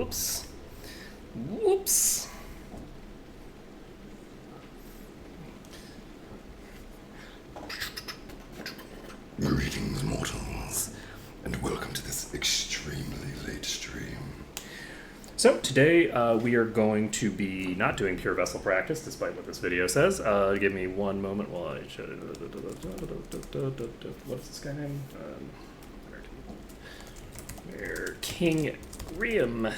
Whoops. Whoops. Greetings, mortals, and welcome to this extremely late stream. So today we are going to be not doing pure vessel practice, despite what this video says. Give me one moment while I... What's this guy name? King Grimme.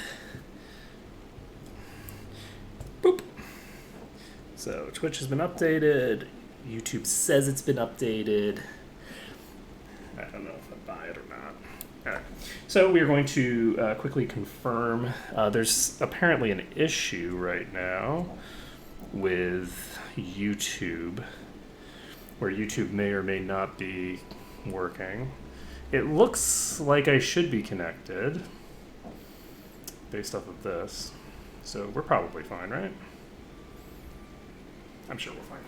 Boop. So Twitch has been updated. YouTube says it's been updated. I don't know if I buy it or not. All right. So we are going to quickly confirm. There's apparently an issue right now with YouTube, where YouTube may or may not be working. It looks like I should be connected based off of this. So we're probably fine, right? I'm sure we're fine.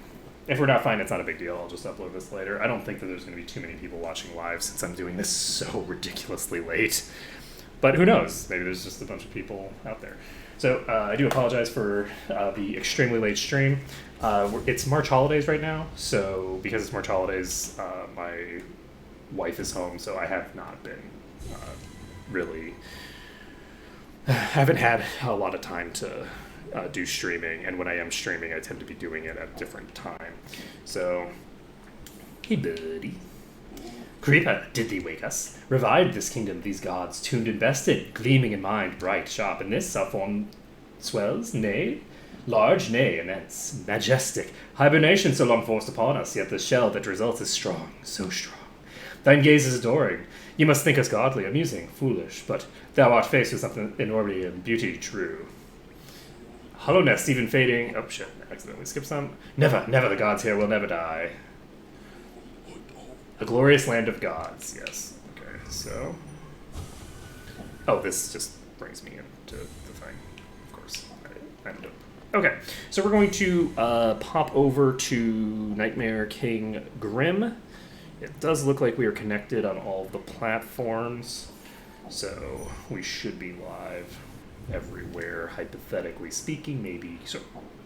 If we're not fine, it's not a big deal. I'll just upload this later. I don't think that there's going to be too many people watching live since I'm doing this so ridiculously late. But who knows? Maybe there's just a bunch of people out there. So I do apologize for the extremely late stream. It's March holidays right now. So because it's March holidays, my wife is home. So I have not been really... I haven't had a lot of time to... do streaming, and when I am streaming, I tend to be doing it at a different time. So, hey buddy. Creeper, did thee wake us? Revived this kingdom, these gods, tuned invested, gleaming in mind, bright, sharp, and this our form swells, nay, large, nay, immense, majestic, hibernation so long forced upon us, yet the shell that results is strong, so strong. Thine gaze is adoring. You must think us godly, amusing, foolish, but thou art faced with something enormity and beauty true. Hollowness, even fading. Oh shit, I accidentally skipped some. Never, never the gods here will never die. A glorious land of gods, yes. Okay, so. Oh, this just brings me into the thing. Of course, I'm dope. Okay, so we're going to pop over to Nightmare King Grimme. It does look like we are connected on all of the platforms, so we should be live everywhere, hypothetically speaking, maybe. So,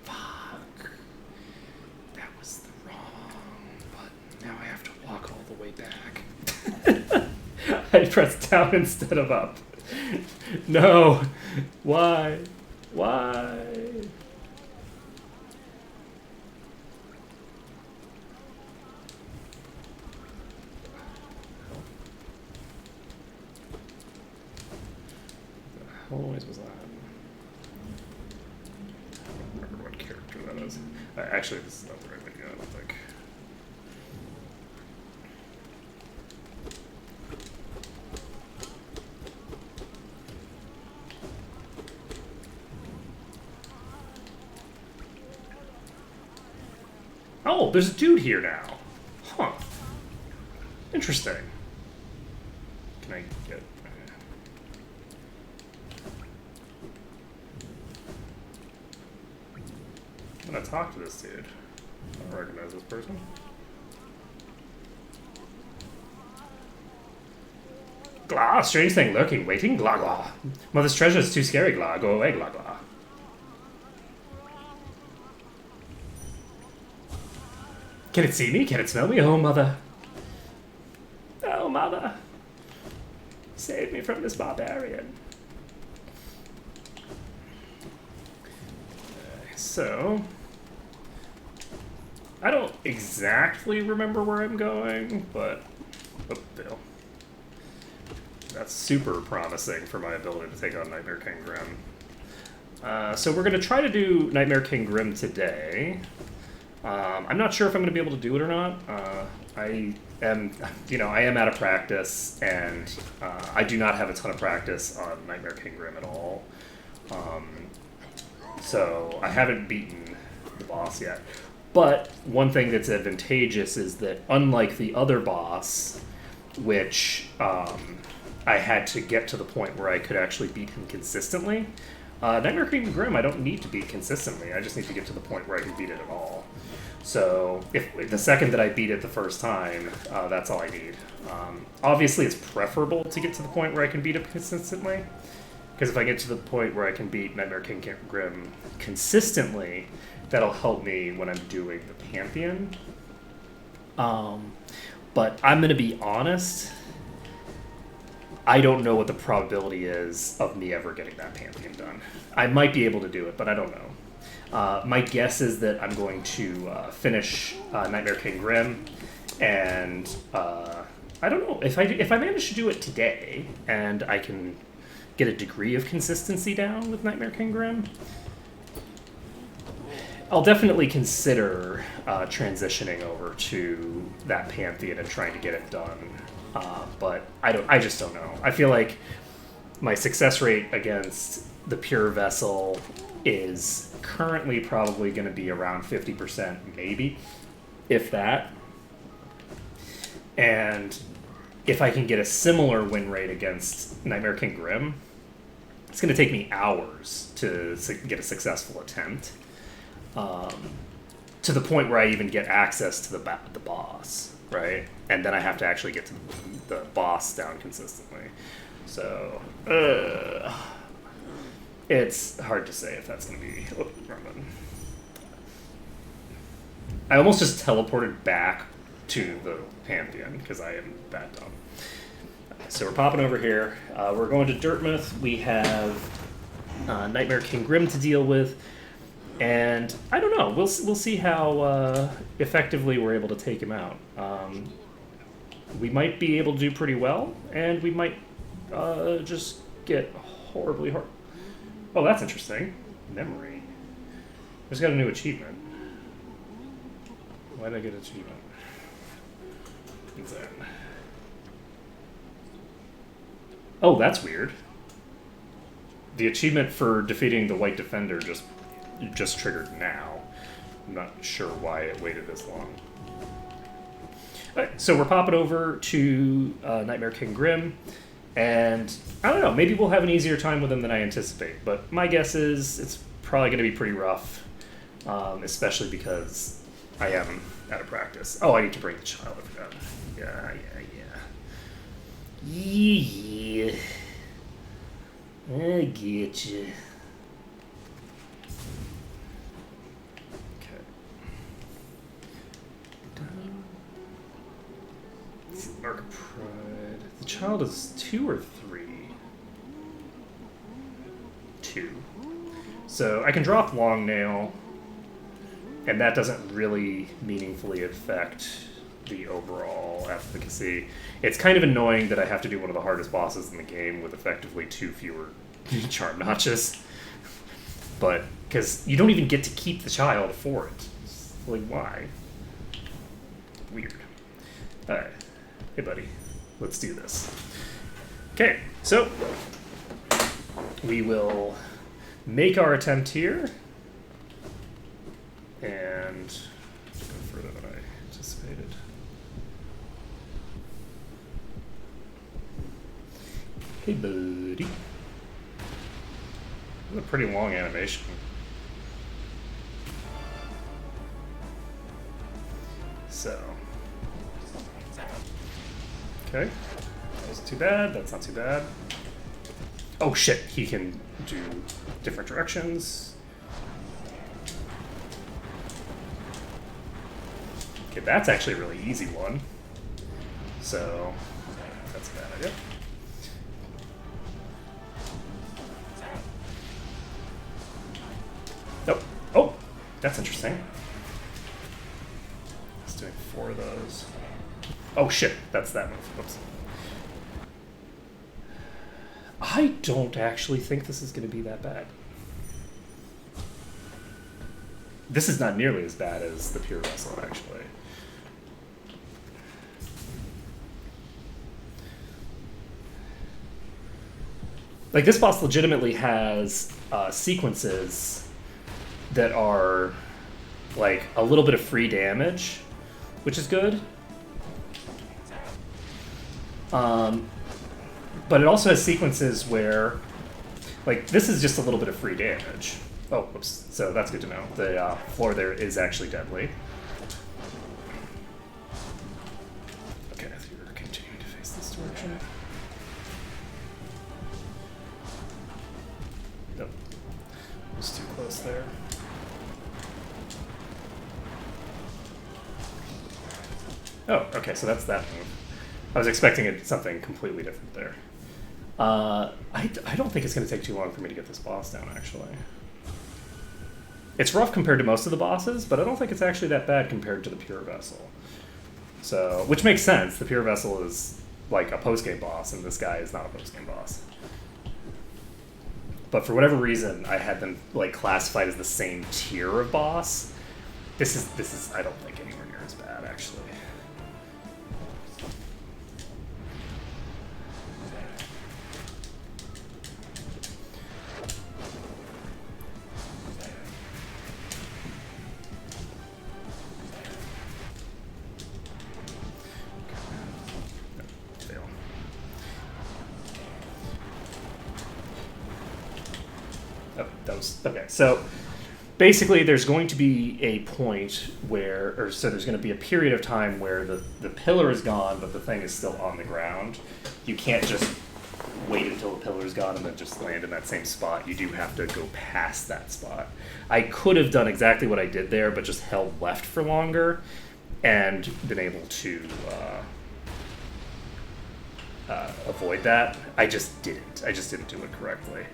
fuck. That was the wrong button. Now I have to walk all the way back. I pressed down instead of up. No. Why? Why? What noise was that? I don't remember what character that is. Actually, this is not the right way to go, I don't think. Oh, there's a dude here now. Huh. Interesting. Can I get... I'm gonna talk to this dude. I don't recognize this person. Glah, strange thing lurking, waiting, glah glah. Mother's treasure is too scary, glah. Go away, glah glah. Can it see me? Can it smell me? Oh, mother. Oh, mother. Save me from this barbarian. So, I don't exactly remember where I'm going, but Bill. That's super promising for my ability to take on Nightmare King Grimme. So we're going to try to do Nightmare King Grimme today. I'm not sure if I'm going to be able to do it or not. I am out of practice, and I do not have a ton of practice on Nightmare King Grimme at all. So I haven't beaten the boss yet. But one thing that's advantageous is that unlike the other boss, which I had to get to the point where I could actually beat him consistently, Nightmare King Grimme I don't need to beat consistently. I just need to get to the point where I can beat it at all. So if the second that I beat it the first time, that's all I need. Obviously, it's preferable to get to the point where I can beat it consistently. Because if I get to the point where I can beat Nightmare King Grimm consistently, that'll help me when I'm doing the Pantheon. But I'm going to be honest, I don't know what the probability is of me ever getting that Pantheon done. I might be able to do it, but I don't know. My guess is that I'm going to finish Nightmare King Grimm, and I don't know if I manage to do it today, and I can get a degree of consistency down with Nightmare King Grimm. I'll definitely consider transitioning over to that Pantheon and trying to get it done, but I just don't know. I feel like my success rate against the Pure Vessel is currently probably going to be around 50%, maybe, if that. And if I can get a similar win rate against Nightmare King Grimm, it's going to take me hours to get a successful attempt. To the point where I even get access to the boss, right? And then I have to actually get to the boss down consistently. So, it's hard to say if that's going to be... Oh, wrong button. I almost just teleported back to the Pantheon because I am that dumb. So we're popping over here. We're going to Dirtmouth. We have Nightmare King Grimm to deal with. And I don't know. We'll see how effectively we're able to take him out. We might be able to do pretty well, and we might just get horribly hurt. Oh, that's interesting. Memory. I just got a new achievement. Why did I get an achievement? What's that? Oh, that's weird. The achievement for defeating the White Defender just triggered now. I'm not sure why it waited this long. Alright, so we're popping over to Nightmare King Grimm, and I don't know, maybe we'll have an easier time with him than I anticipate, but my guess is it's probably going to be pretty rough, especially because I am out of practice. Oh, I need to bring the child, I forgot. Yeah. Yeah. I get you. Arc of Pride. The child is 2 or 3? 2. So I can drop Long Nail, and that doesn't really meaningfully affect the overall efficacy. It's kind of annoying that I have to do one of the hardest bosses in the game with effectively 2 fewer charm notches. But, because you don't even get to keep the child for it. Like, why? Weird. Alright. Hey, buddy. Let's do this. Okay, so we will make our attempt here. And go further than I anticipated. Hey, buddy. That's a pretty long animation. So. Okay. That wasn't too bad. That's not too bad. Oh, shit. He can do different directions. Okay, that's actually a really easy one. So, that's a bad idea. Nope. Oh, that's interesting. It's doing 4 of those. Oh shit, that's that move. Oops. I don't actually think this is going to be that bad. This is not nearly as bad as the Pure Vessel, actually. Like, this boss legitimately has sequences that are, like, a little bit of free damage, which is good. But it also has sequences where, like, this is just a little bit of free damage. Oh, whoops. So that's good to know. The floor there is actually deadly. Okay, you're continuing to face this direction. It's too close there. Oh, okay, so that's that move. I was expecting something completely different there. I don't think it's going to take too long for me to get this boss down, actually. It's rough compared to most of the bosses, but I don't think it's actually that bad compared to the Pure Vessel. So, which makes sense. The Pure Vessel is like a post-game boss, and this guy is not a post-game boss. But for whatever reason, I had them like classified as the same tier of boss. This is I don't think anywhere near as bad, actually. Okay, so basically there's going to be a point where, there's going to be a period of time where the pillar is gone, but the thing is still on the ground. You can't just wait until the pillar is gone and then just land in that same spot. You do have to go past that spot. I could have done exactly what I did there, but just held left for longer and been able to avoid that. I just didn't. I just didn't do it correctly.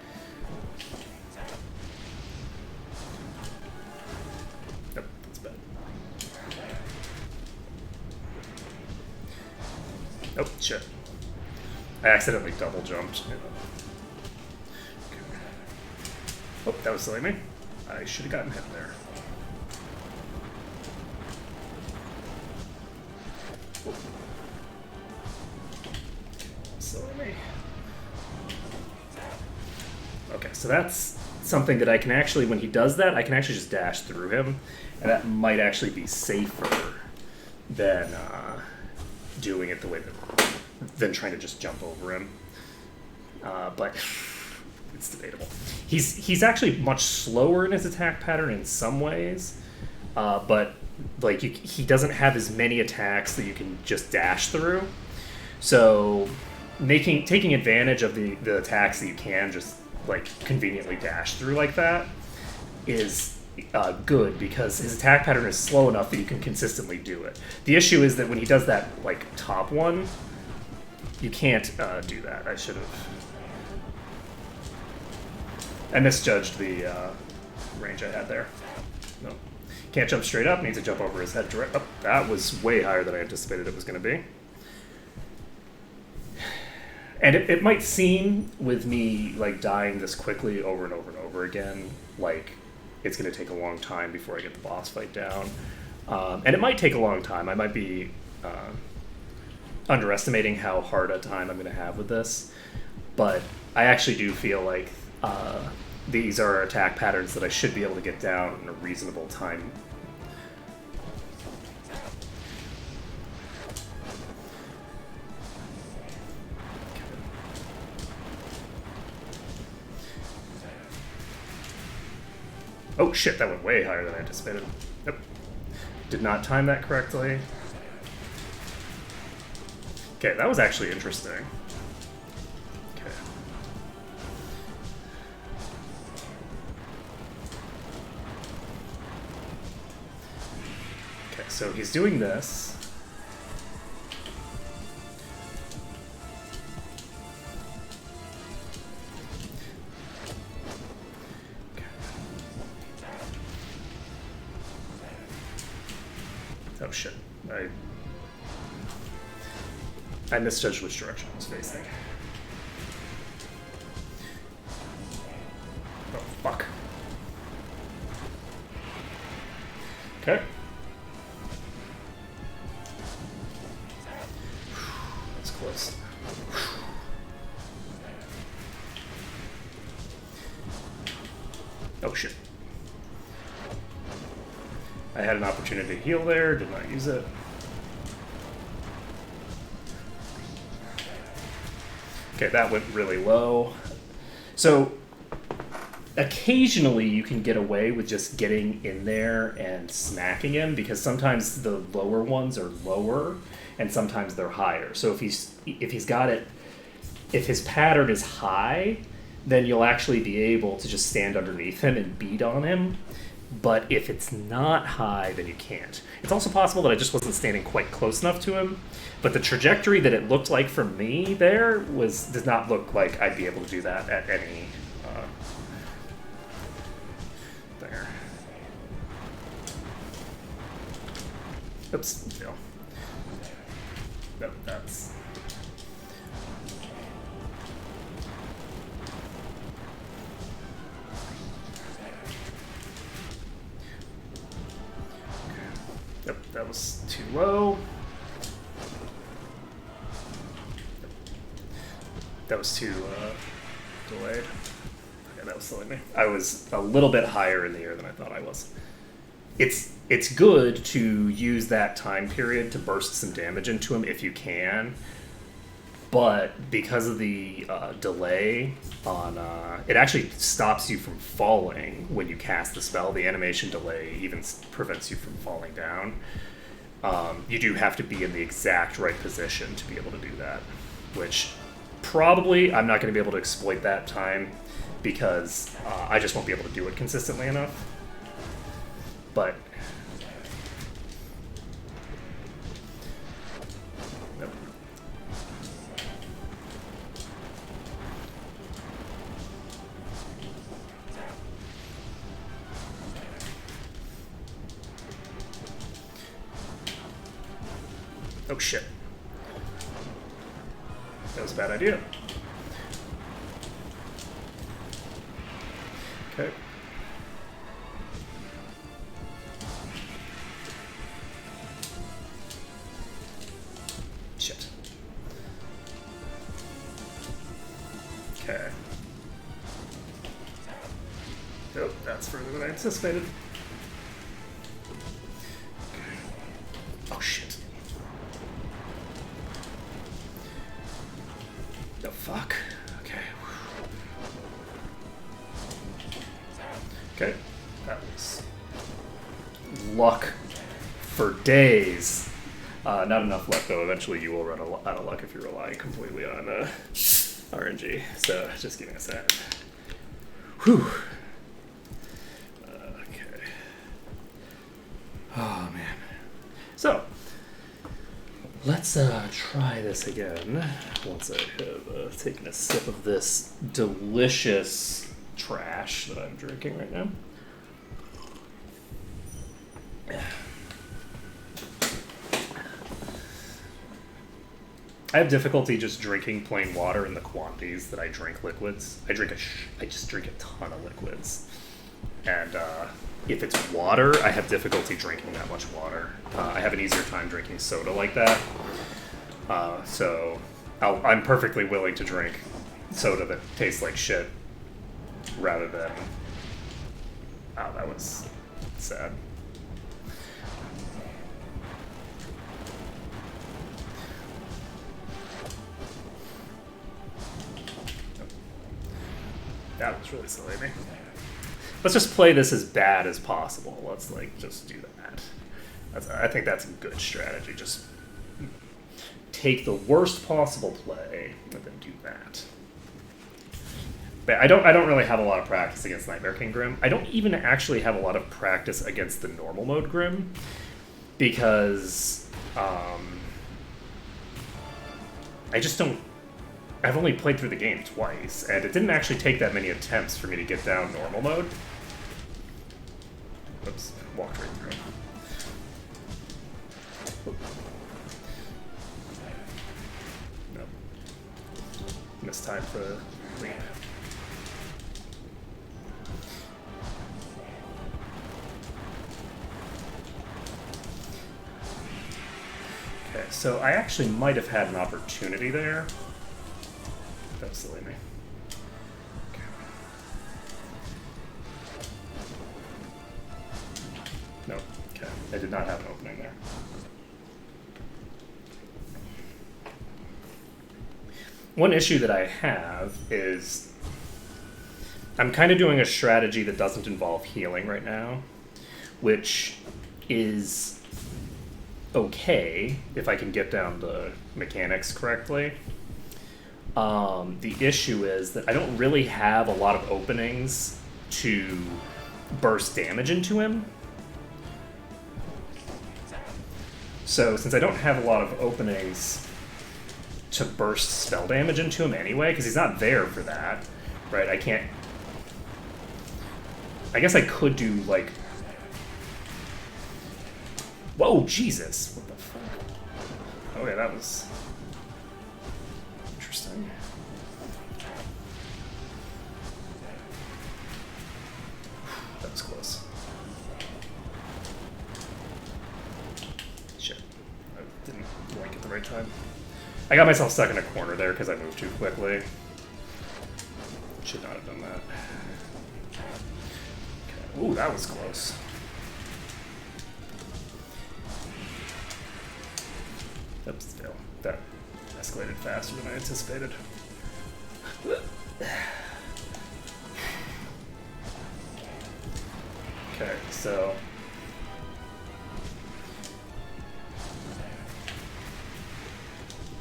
Oh, shit. I accidentally double jumped. Oh, that was silly me. I should have gotten hit there. Oh. Silly me. Okay, so that's something that I can actually, when he does that, I can actually just dash through him, and that might actually be safer than doing it the way than trying to just jump over him. But it's debatable. He's actually much slower in his attack pattern in some ways, but like he doesn't have as many attacks that you can just dash through. So taking advantage of the attacks that you can just like conveniently dash through like that is good, because his attack pattern is slow enough that you can consistently do it. The issue is that when he does that like top one, you can't do that. I should have. I misjudged the range I had there. No, can't jump straight up. Needs to jump over his head direct. Oh, that was way higher than I anticipated it was going to be. And it might seem, with me like dying this quickly over and over and over again, like it's going to take a long time before I get the boss fight down. And it might take a long time. I might be underestimating how hard a time I'm going to have with this. But I actually do feel like these are attack patterns that I should be able to get down in a reasonable time. Oh shit, that went way higher than I anticipated. Nope. Did not time that correctly. Okay, that was actually interesting. Okay. Okay, so he's doing this. Oh shit, I misjudged which direction I was facing. Oh, fuck. Okay. That's close. Oh shit. I had an opportunity to heal there, did not use it. Okay, that went really low. So occasionally you can get away with just getting in there and smacking him, because sometimes the lower ones are lower and sometimes they're higher. So if his pattern is high, then you'll actually be able to just stand underneath him and beat on him. But if it's not high, then you can't. It's also possible that I just wasn't standing quite close enough to him. But the trajectory that it looked like for me there did not look like I'd be able to do that at any there. Oops, fail. Nope, that's. Yep, that was too low. That was too delayed. Yeah, that was silly me. I was a little bit higher in the air than I thought I was. It's good to use that time period to burst some damage into him if you can, but because of the delay on it actually stops you from falling when you cast the spell. The animation delay even prevents you from falling down. You do have to be in the exact right position to be able to do that, which probably I'm not going to be able to exploit that time because I just won't be able to do it consistently enough. But nope. Oh shit. That was a bad idea. Okay. Shit. Okay. Oh, that's further than I anticipated. Oh shit. The fuck? Okay. Okay. That was luck for days. Not enough luck, though. Eventually you will run out of luck if you're relying completely on RNG. So, just give me a sec. Whew. Okay. Oh, man. So, let's try this again once I have taken a sip of this delicious trash that I'm drinking right now. I have difficulty just drinking plain water in the quantities that I drink liquids. I just drink a ton of liquids, and if it's water, I have difficulty drinking that much water. I have an easier time drinking soda like that. So I'm perfectly willing to drink soda that tastes like shit rather than. Oh, that was sad. That was really silly of me. Let's just play this as bad as possible. Let's just do that. I think that's a good strategy. Just take the worst possible play and then do that. But I don't really have a lot of practice against Nightmare King Grimm. I don't even actually have a lot of practice against the normal mode Grimm because I just don't. I've only played through the game twice, and it didn't actually take that many attempts for me to get down normal mode. Oops, walked right through. Oop. Nope. Missed time for the leap. Okay, so I actually might have had an opportunity there. That's silly me. Okay. No, okay. I did not have an opening there. One issue that I have is I'm kind of doing a strategy that doesn't involve healing right now, which is okay if I can get down the mechanics correctly. The issue is that I don't really have a lot of openings to burst damage into him. So since I don't have a lot of openings to burst spell damage into him anyway, because he's not there for that, right? I can't... I guess I could do, like... Whoa, Jesus! What the fuck? Oh yeah, that was... interesting. That was close. Shit. I didn't blink at the right time. I got myself stuck in a corner there because I moved too quickly. Should not have done that. Okay. Ooh, that was close. Oops, fail. That escalated faster than I anticipated. Okay, so...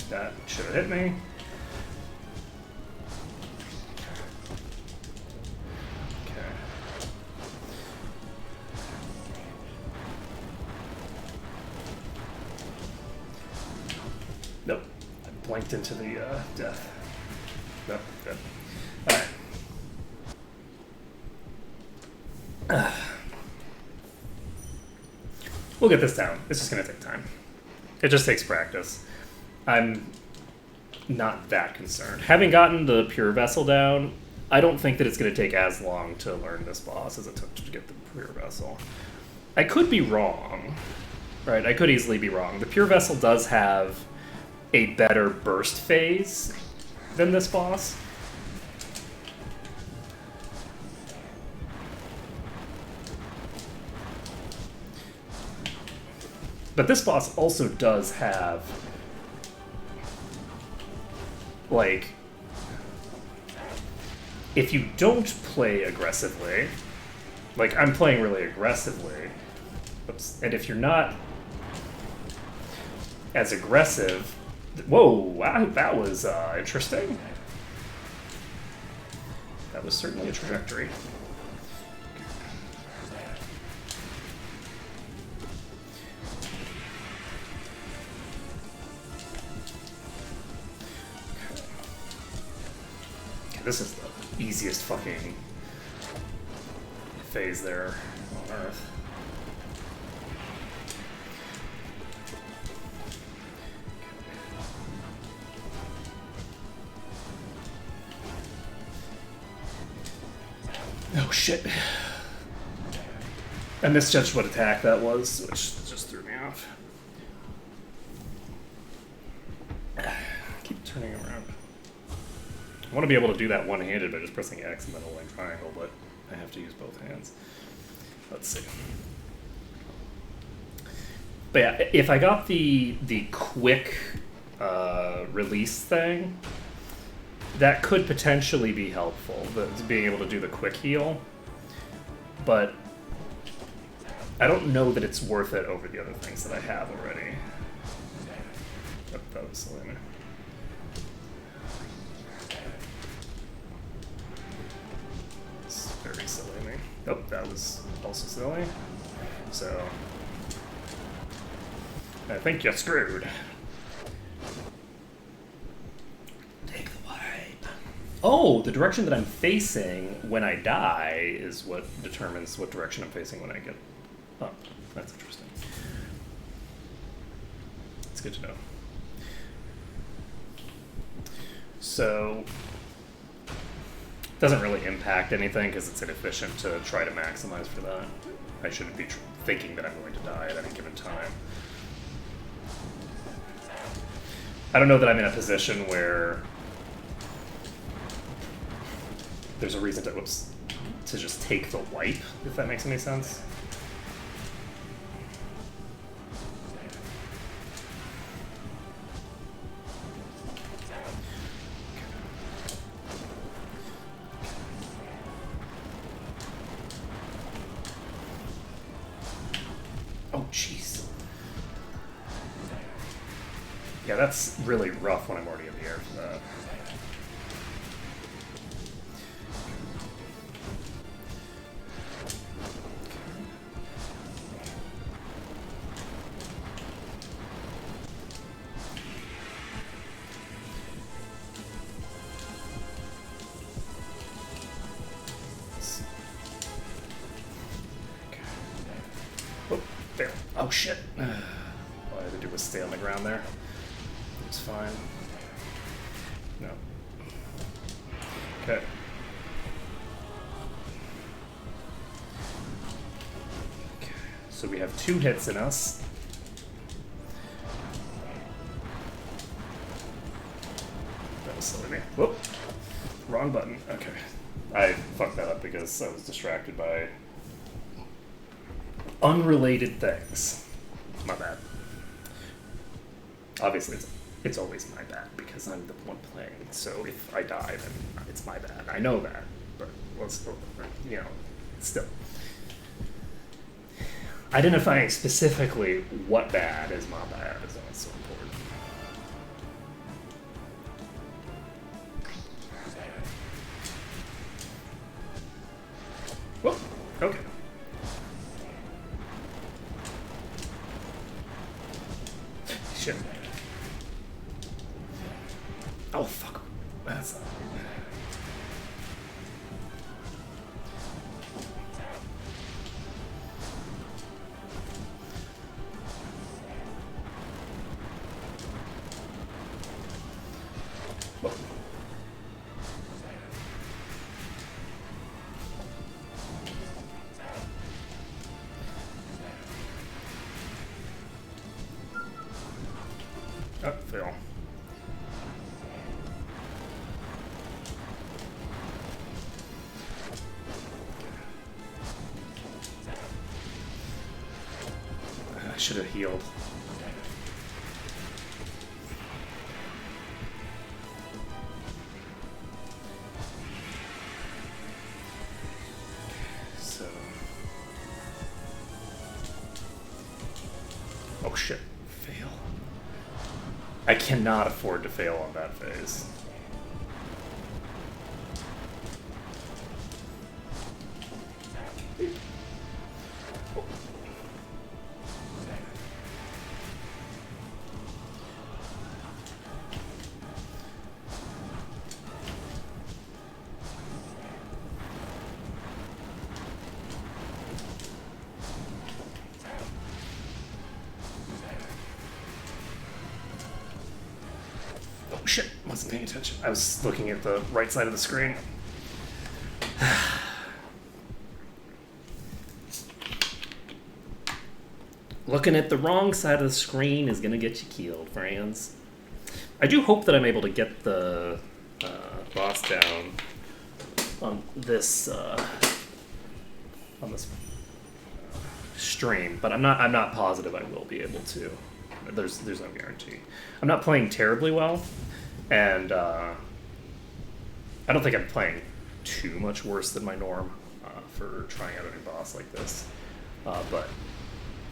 that should have hit me. Okay. Nope. I blanked into the death. Nope, good. Alright. We'll get this down. It's just going to take time. It just takes practice. I'm not that concerned. Having gotten the Pure Vessel down, I don't think that it's going to take as long to learn this boss as it took to get the Pure Vessel. I could be wrong, right? I could easily be wrong. The Pure Vessel does have a better burst phase than this boss. But this boss also does have, like, if you don't play aggressively, like, I'm playing really aggressively, oops, and if you're not as aggressive, whoa, wow, that was interesting. That was certainly a trajectory. This is the easiest fucking phase there on Earth. Oh shit. I misjudged what attack that was, which just threw me off. Keep turning around. I want to be able to do that one-handed by just pressing X and then holding triangle, but I have to use both hands. Let's see. But yeah, if I got the quick release thing, that could potentially be helpful, being able to do the quick heal. But I don't know that it's worth it over the other things that I have already. That was silly. Very silly of me. Oh, that was also silly. So, I think you're screwed. Take the wipe. Oh, the direction that I'm facing when I die is what determines what direction I'm facing when I get up. That's interesting. It's good to know. So, doesn't really impact anything because it's inefficient to try to maximize for that. I shouldn't be thinking that I'm going to die at any given time. I don't know that I'm in a position where there's a reason to just take the wipe, if that makes any sense. Oh, jeez. Yeah, that's really rough when I'm already in the air for that. Oh shit. All I had to do was stay on the ground there. It's fine. No. Okay. Okay. So we have 2 hits in us. That was silly me. Whoop. Wrong button. Okay. I fucked that up because I was distracted by unrelated things. My bad. Obviously, it's always my bad because I'm the one playing. So if I die, then it's my bad. I know that, but let's, you know, still. Identifying specifically what bad is my bad is always so important. Whoop. Okay. Shit. Oh, fuck. That's not... Whoa. Oh, fail. I should have healed. So... Oh shit. Fail. I cannot afford to fail on that phase. Oh shit, wasn't paying attention. I was looking at the right side of the screen. Looking at the wrong side of the screen is gonna get you killed, friends. I do hope that I'm able to get the boss down on this stream, but I'm not positive I will be able to. There's no guarantee. I'm not playing terribly well, and I don't think I'm playing too much worse than my norm for trying out a new boss like this. But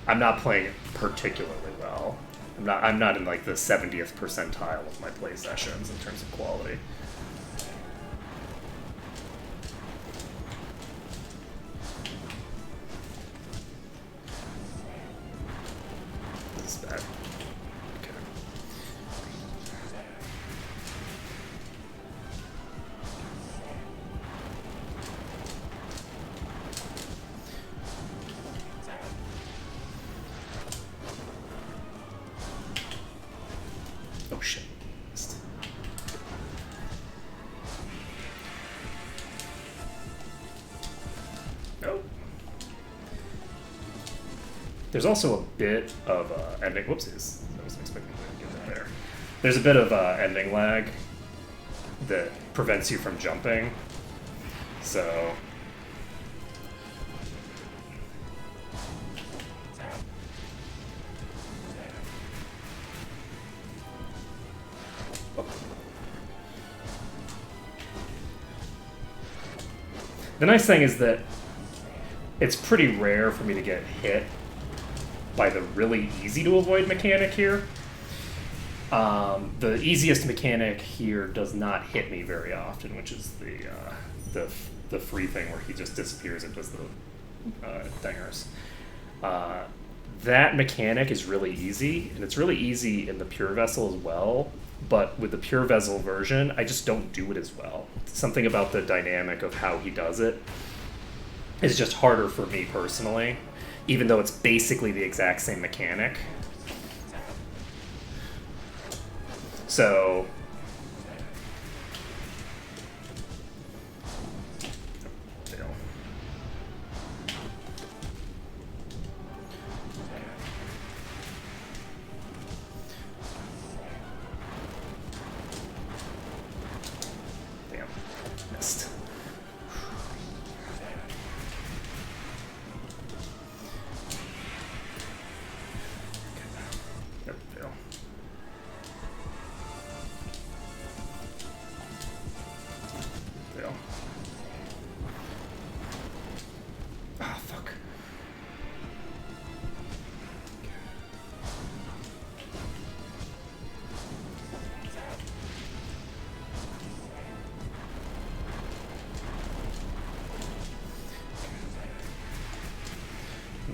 I'm not playing particularly well. I'm not in like the 70th percentile of my play sessions in terms of quality. This is bad. Okay. Oh shit. Nope. There's also a bit of ending. Whoopsies. I wasn't expecting to get that there. There's a bit of ending lag that prevents you from jumping. So. The nice thing is that it's pretty rare for me to get hit by the really easy to avoid mechanic here. The easiest mechanic here does not hit me very often, which is the free thing where he just disappears and does the dingers. That mechanic is really easy, and it's really easy in the Pure Vessel as well. But with the Pure Vessel version, I just don't do it as well. Something about the dynamic of how he does it is just harder for me personally. even though it's basically the exact same mechanic. So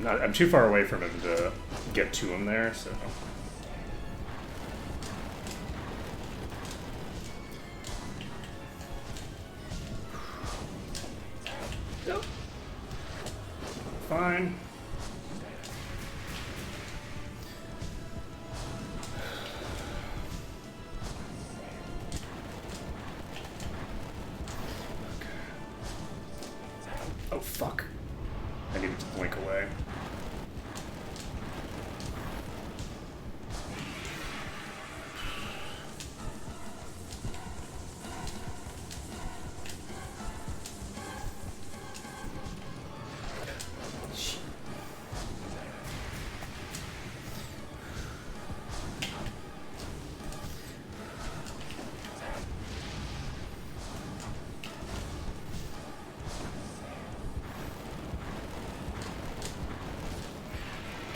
I'm too far away from him to get to him there, so. Yep. Fine. Oh, fuck. I needed to blink away.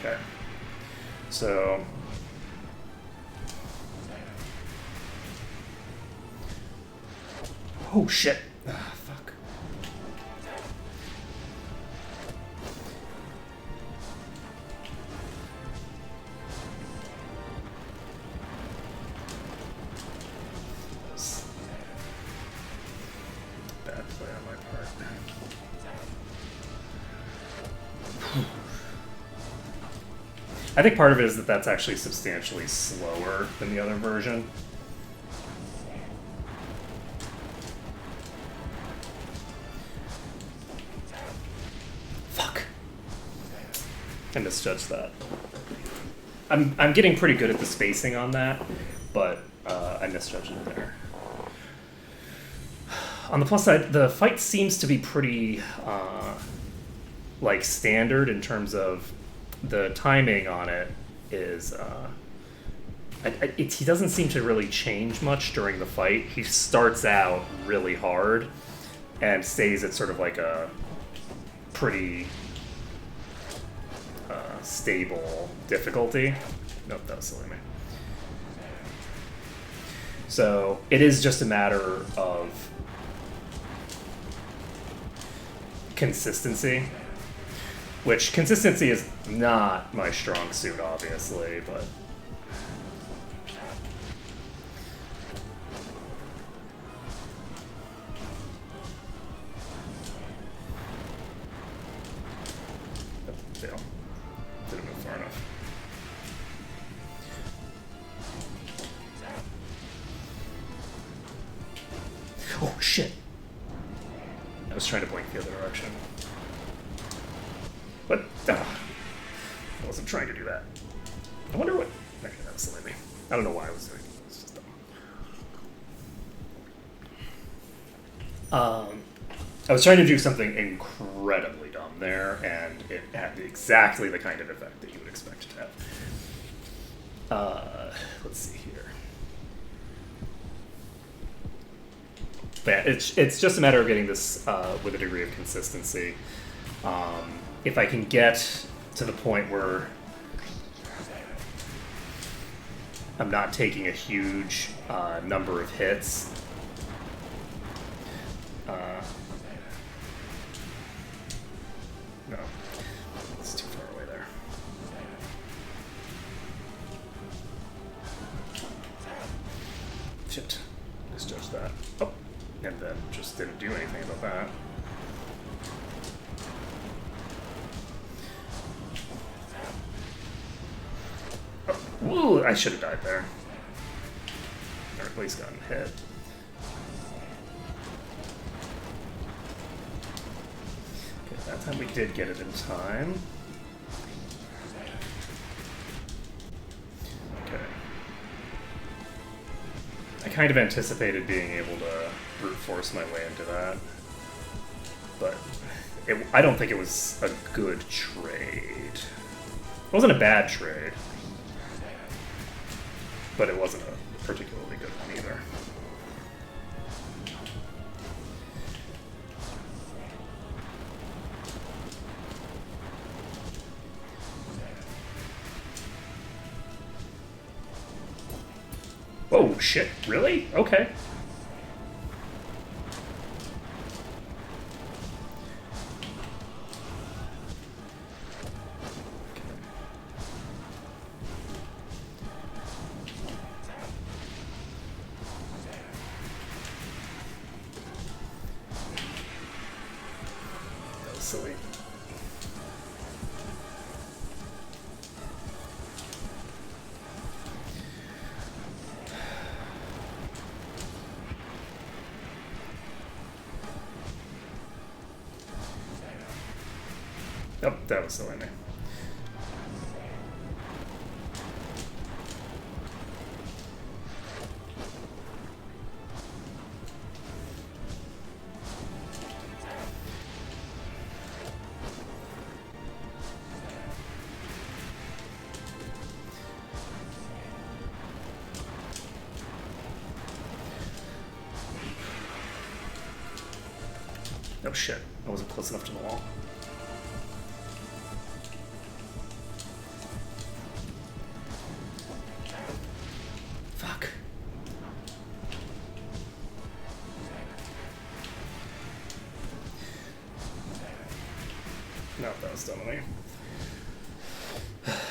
Okay. So oh shit. Ah, fuck. Bad play on my part. I think part of it is that that's actually substantially slower than the other version. Fuck. I misjudged that. I'm getting pretty good at the spacing on that, but I misjudged it there. On the plus side, the fight seems to be pretty like standard in terms of the timing on it is he doesn't seem to really change much during the fight. He starts out really hard and stays at sort of like a pretty stable difficulty. Nope, that was silly me. So it is just a matter of consistency. Which, consistency is not my strong suit, obviously, but... Oh, fail. Didn't move far enough. Oh, shit! I was trying to blink the other direction. But I wasn't trying to do that. I wonder what. Okay, that was silly me. I don't know why I was doing it. It's just dumb. I was trying to do something incredibly dumb there, and it had exactly the kind of effect that you would expect it to have. Let's see here. But yeah, it's just a matter of getting this with a degree of consistency. If I can get to the point where I'm not taking a huge number of hits, no, it's too far away there. Shit, misjudged that. Oh, and then just didn't do anything about that. Ooh, I should have died there. Or at least gotten hit. Okay, that time we did get it in time. Okay. I kind of anticipated being able to brute force my way into that. But I don't think it was a good trade. It wasn't a bad trade. But it wasn't a particularly good one either. Oh shit, really? Okay. Silly. Oh, that was silly me. Oh shit, I wasn't close enough to the wall. Fuck. No, that was dumb of me.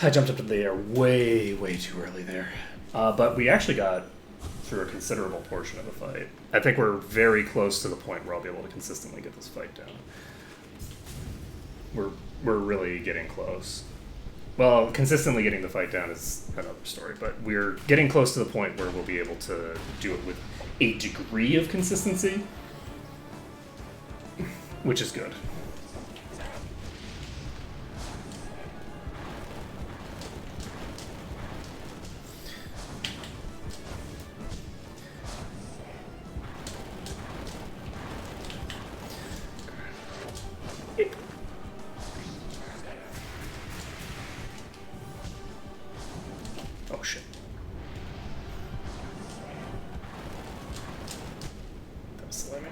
I jumped up into the air way, way too early there. But we actually got through a considerable portion of the fight. I think we're very close to the point where I'll be able to consistently get this fight down. We're really getting close. Well, consistently getting the fight down is another story, but we're getting close to the point where we'll be able to do it with a degree of consistency, which is good. Oh shit. That was slimy.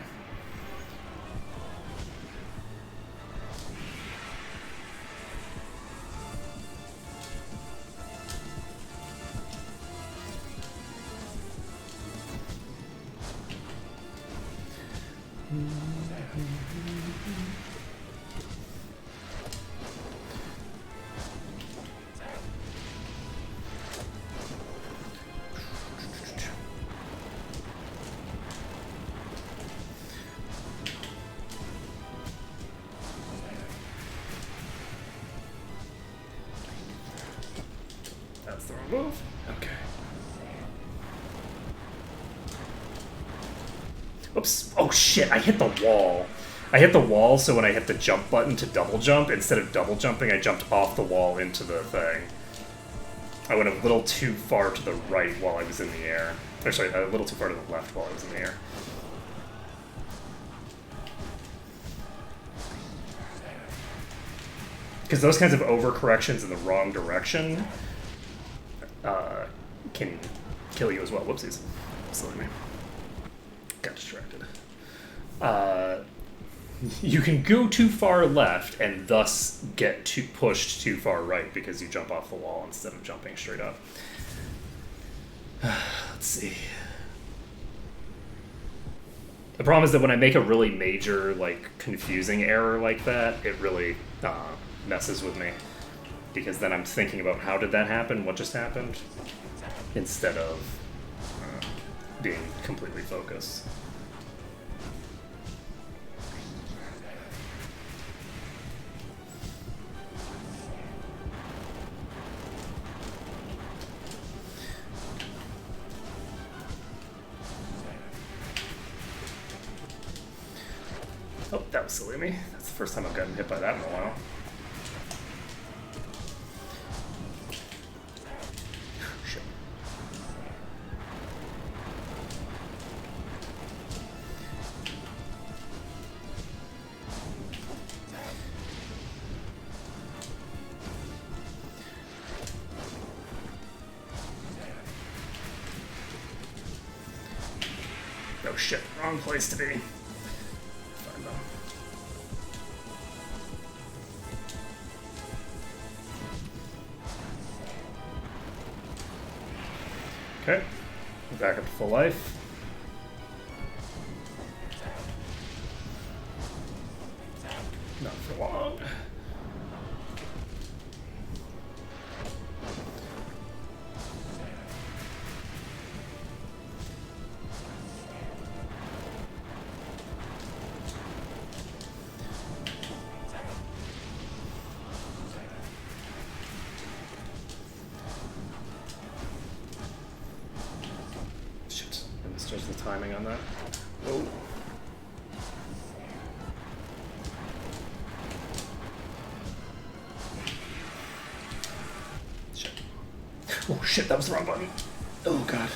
That's the wrong move. Okay. Oops. Oh shit, I hit the wall. I hit the wall, so when I hit the jump button to double jump, instead of double jumping, I jumped off the wall into the thing. I went a little too far to the right while I was in the air. Or sorry, a little too far to the left while I was in the air. Because those kinds of overcorrections in the wrong direction can kill you as well. Whoopsies. Silly me. Got distracted. You can go too far left and thus get pushed too far right because you jump off the wall instead of jumping straight up. Let's see. The problem is that when I make a really major, like, confusing error like that, it really messes with me. Because then I'm thinking about how did that happen, what just happened, instead of being completely focused. Oh, that was silly of me. That's the first time I've gotten hit by that in a while. Shit. Oh shit, wrong place to be. Fine though. Okay, we're back up to full life. Not for long. Just the timing on that. Oh. Shit. Oh shit, that was the wrong button. Oh god.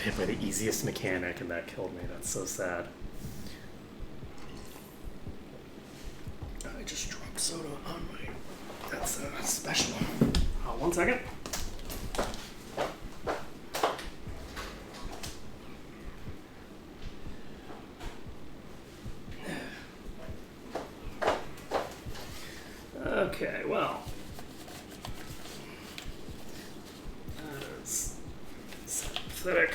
Hit by the easiest mechanic and that killed me. That's so sad. I just dropped soda on my... That's special. 1 second. Okay, well. That is pathetic.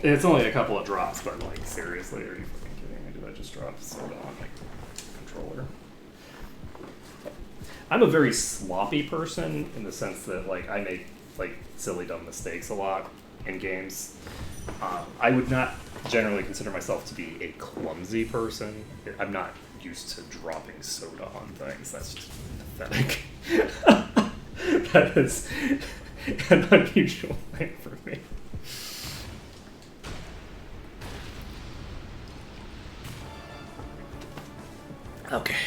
It's only a couple of drops, but like, seriously, are you fucking kidding me? Did I just drop soda on my controller? I'm a very sloppy person in the sense that like I make like silly dumb mistakes a lot in games. I would not generally consider myself to be a clumsy person. I'm not used to dropping soda on things. That's just pathetic. That is an unusual thing for me. Okay.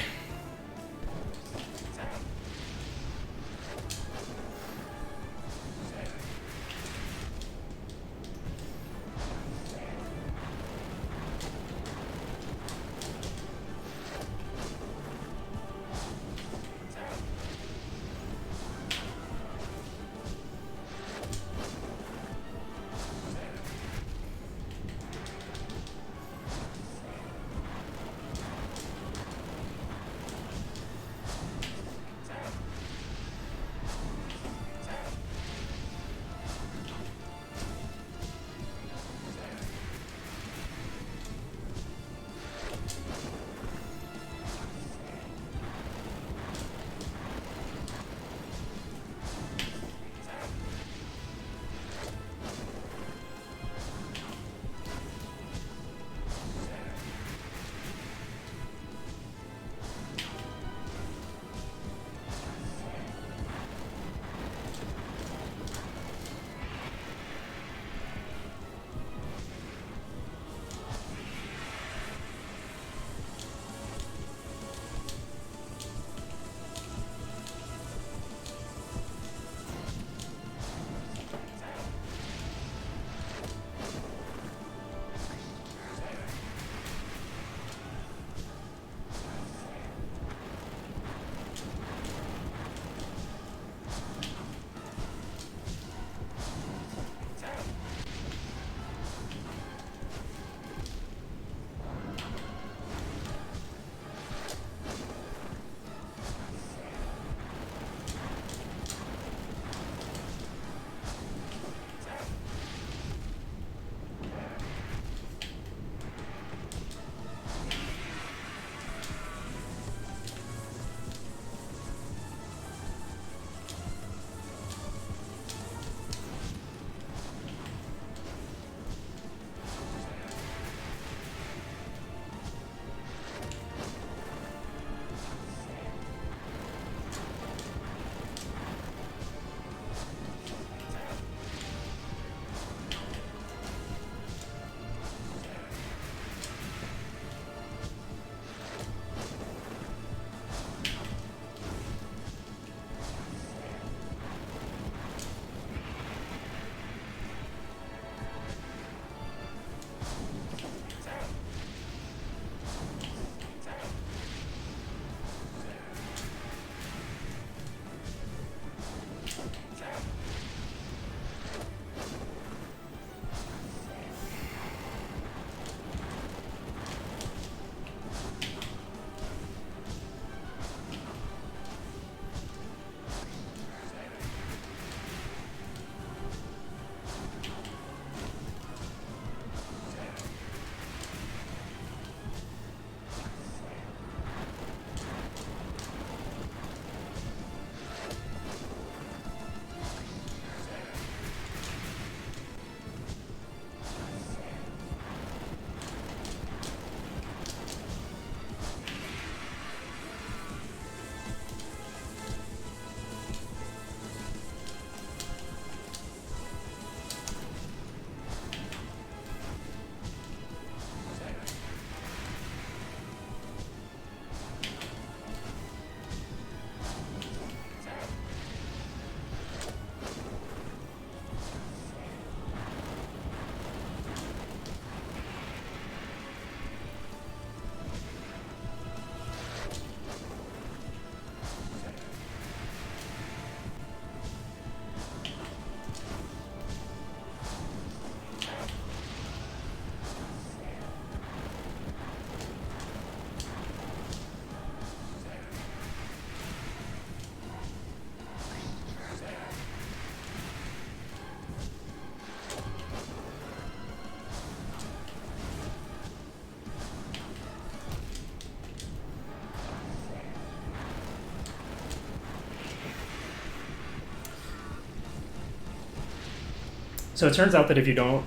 So it turns out that if you don't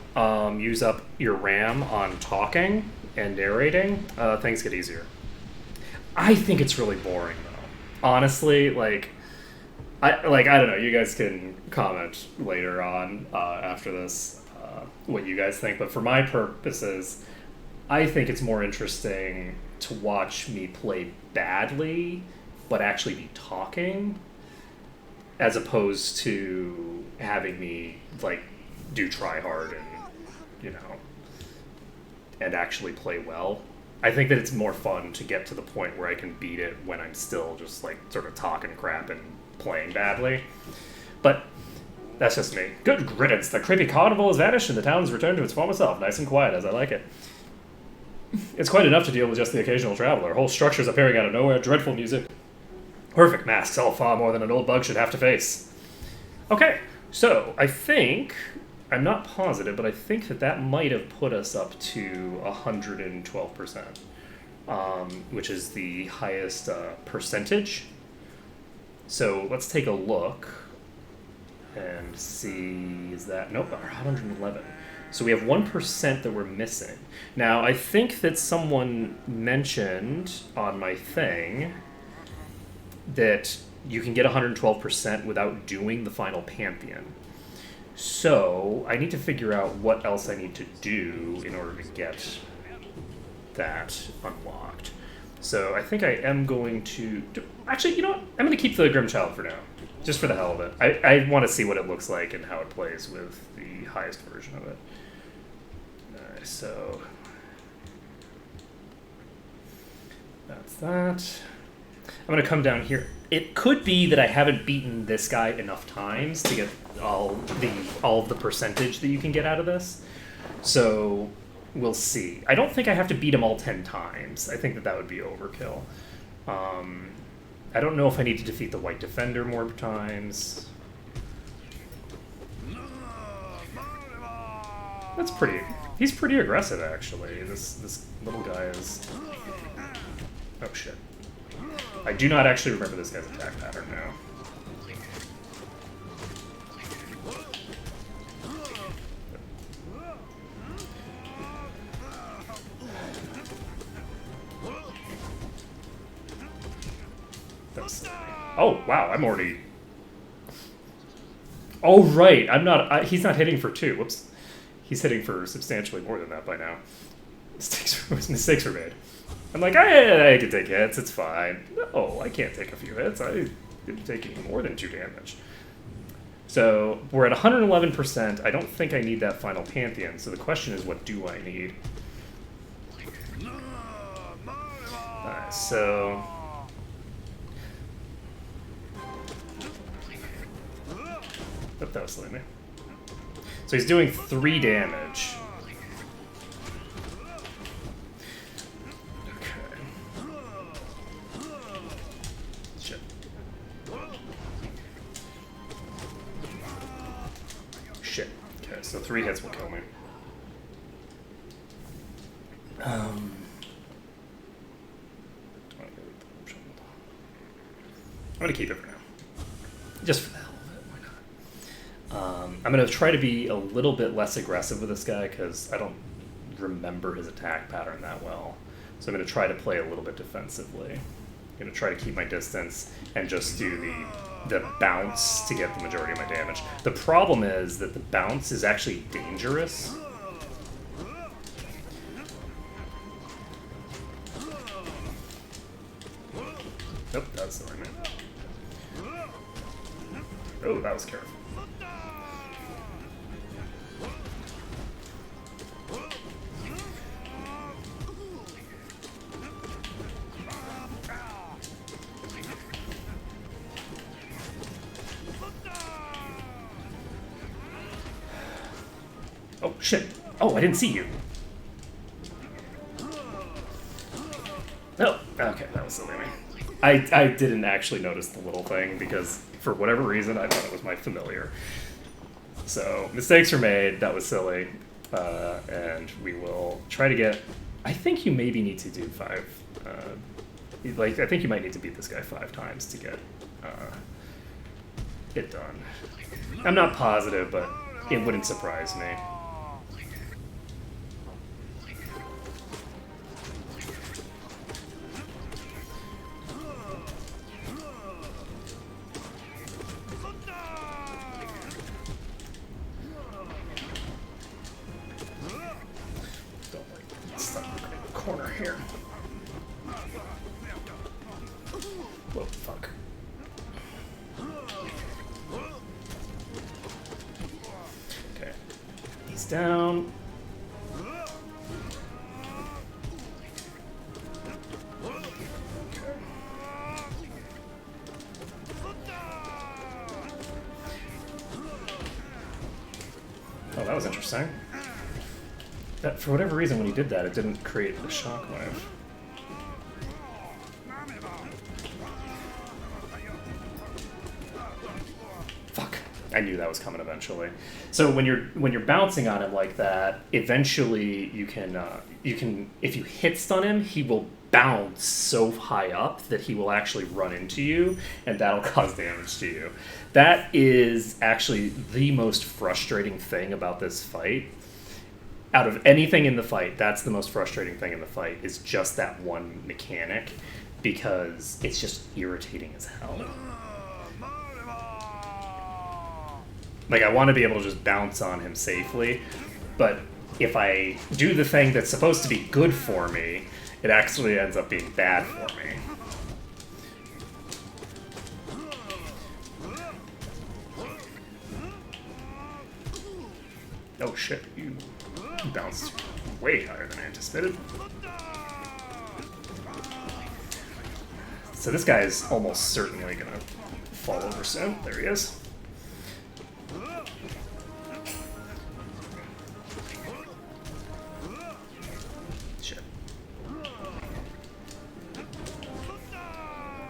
use up your RAM on talking and narrating, things get easier. I think it's really boring though. Honestly, I don't know. You guys can comment later on after this what you guys think. But for my purposes, I think it's more interesting to watch me play badly, but actually be talking, as opposed to having me do try hard and and actually play well. I think that it's more fun to get to the point where I can beat it when I'm still just sort of talking crap and playing badly. But that's just me. Good riddance. The creepy carnival has vanished and the town has returned to its former self. Nice and quiet, as I like it. It's quite enough to deal with just the occasional traveler. Whole structures appearing out of nowhere. Dreadful music. Perfect masks. All far more than an old bug should have to face. Okay, so I think... I'm not positive, but I think that might have put us up to 112%, which is the highest percentage. So let's take a look and see, is that, nope, 111. So we have 1% that we're missing. Now, I think that someone mentioned on my thing that you can get 112% without doing the final Pantheon. So I need to figure out what else I need to do in order to get that unlocked. So I think I am going to... Actually, you know what? I'm going to keep the Grimme Child for now, just for the hell of it. I want to see what it looks like and how it plays with the highest version of it. So that's that. I'm going to come down here. It could be that I haven't beaten this guy enough times to get all of the percentage that you can get out of this. So we'll see. I don't think I have to beat him all 10 times. I think that would be overkill. I don't know if I need to defeat the White Defender more times. That's pretty... He's pretty aggressive, actually. This little guy is... Oh, shit. I do not actually remember this guy's attack pattern now. Oh, wow, I'm already... Oh, right, I'm not... he's not hitting for 2. Whoops. He's hitting for substantially more than that by now. Mistakes were made. I'm like, I can take hits, it's fine. No, I can't take a few hits. I'm taking more than 2 damage. So, we're at 111%. I don't think I need that final Pantheon, so the question is, what do I need? Alright, so... Oh, that was silly me. So he's doing 3 damage. Shit. Okay, so 3 hits will kill me. I'm gonna keep it for now. Just for the hell of it, why not? I'm gonna try to be a little bit less aggressive with this guy because I don't remember his attack pattern that well. So I'm gonna try to play a little bit defensively. I'm gonna try to keep my distance and just do the bounce to get the majority of my damage. The problem is that the bounce is actually dangerous. Nope, that's the right man. Oh, that was careful. Oh, shit. Oh, I didn't see you. Oh, okay, that was silly. I didn't actually notice the little thing because, for whatever reason, I thought it was my familiar. So, mistakes were made. That was silly. And we will try to get... I think you maybe need to do 5... I think you might need to beat this guy 5 times to get it done. I'm not positive, but It wouldn't surprise me. Don't like stuck in the corner here. Whoa, fuck. Okay. He's down. Oh, that was interesting. That, for whatever reason, when he did that, it didn't create the shockwave. Fuck! I knew that was coming eventually. So when you're bouncing on him like that, eventually you can if you hit stun him, he will bounce so high up that he will actually run into you, and that'll cause damage to you. That is actually the most frustrating thing about this fight. Out of anything in the fight, that's the most frustrating thing in the fight, is just that one mechanic, because it's just irritating as hell. Like, I want to be able to just bounce on him safely, but if I do the thing that's supposed to be good for me, it actually ends up being bad for me. Oh shit, you bounced way higher than I anticipated. So this guy is almost certainly gonna fall over soon. There he is. Shit.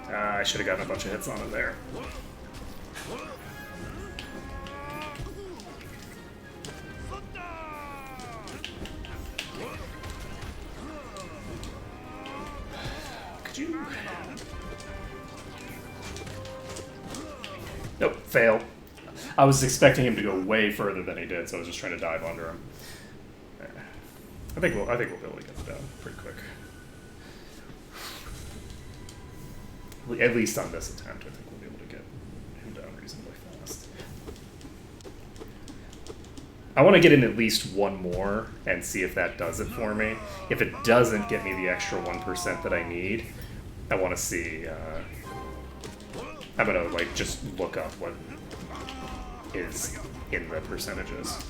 I should have gotten a bunch of hits on him there. Nope, fail. I was expecting him to go way further than he did, so I was just trying to dive under him. I think we'll be able to get it down pretty quick. At least on this attempt, I think we'll be able to get him down reasonably fast. I want to get in at least one more and see if that does it for me. If it doesn't get me the extra 1% that I need, I want to see. I'm gonna like just look up what is in the percentages.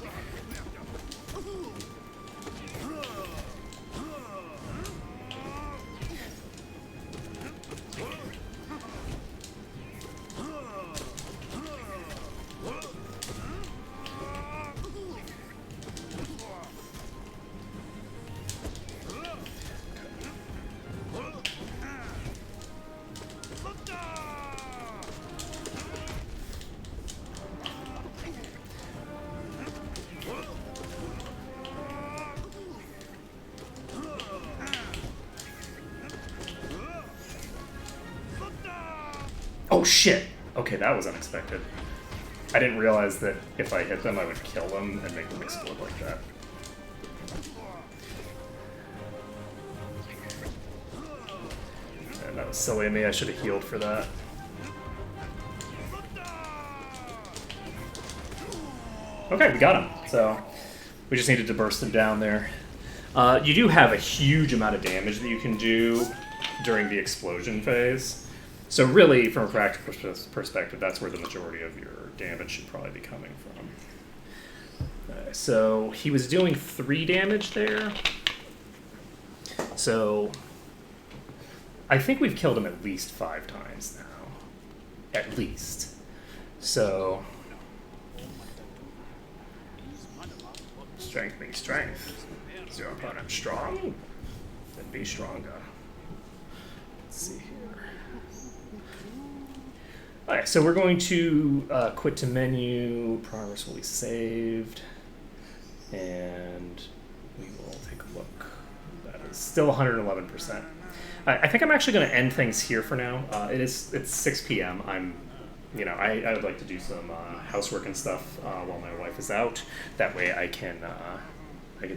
Oh shit! Okay, that was unexpected. I didn't realize that if I hit them, I would kill them and make them explode like that. And that was silly of me, I should have healed for that. Okay, we got him. So, we just needed to burst him down there. You do have a huge amount of damage that you can do during the explosion phase. So really, from a practical perspective, that's where the majority of your damage should probably be coming from. So he was doing 3 damage there. So I think we've killed him at least 5 times now. At least. So strength being strength. Is your opponent strong? Then be stronger. Let's see here. Alright, so we're going to quit to menu, progress will be saved, and we will take a look. That is still 111%. I think I'm actually going to end things here for now. It's 6 p.m. I'm I would like to do some housework and stuff while my wife is out. That way I can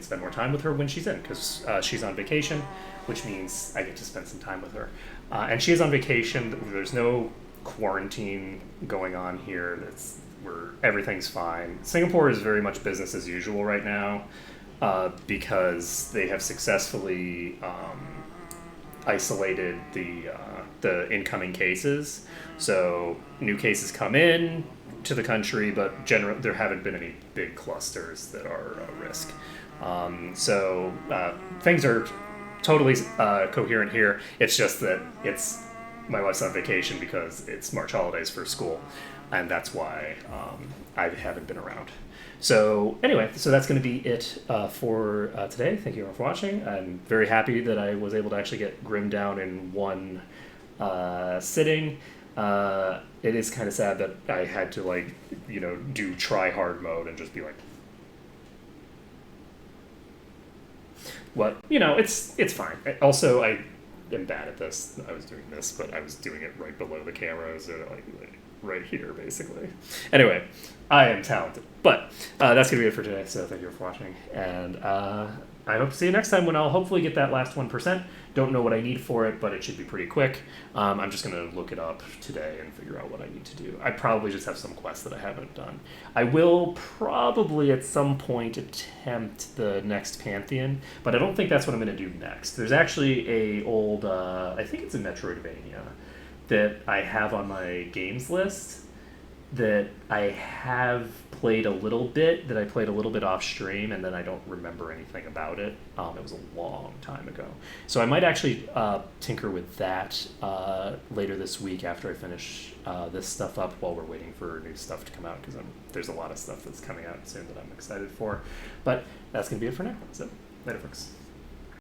spend more time with her when she's in, because she's on vacation, which means I get to spend some time with her. And she is on vacation. There's no quarantine going on here. Where everything's fine. Singapore is very much business as usual right now because they have successfully isolated the incoming cases. So new cases come in to the country, but there haven't been any big clusters that are a risk. So things are totally coherent here. It's just that my wife's on vacation because it's March holidays for school, and that's why I haven't been around. So anyway, so that's going to be it for today. Thank you all for watching. I'm very happy that I was able to actually get Grimm down in one sitting. It is kind of sad that I had to do try hard mode and just be like, what? It's fine. Also, I am bad at this. I was doing this, but I was doing it right below the camera, so like right here, basically. Anyway, I am talented. But that's going to be it for today, so thank you for watching. And I hope to see you next time when I'll hopefully get that last 1%. Don't know what I need for it, but it should be pretty quick. I'm just going to look it up today and figure out what I need to do. I probably just have some quests that I haven't done. I will probably at some point attempt the next Pantheon, but I don't think that's what I'm going to do next. There's actually a old, I think it's a Metroidvania, that I have on my games list that I have played a little bit, that I played a little bit off stream, and then I don't remember anything about it. It was a long time ago. So I might actually tinker with that later this week after I finish this stuff up while we're waiting for new stuff to come out, because there's a lot of stuff that's coming out soon that I'm excited for. But that's going to be it for now. So, later, folks.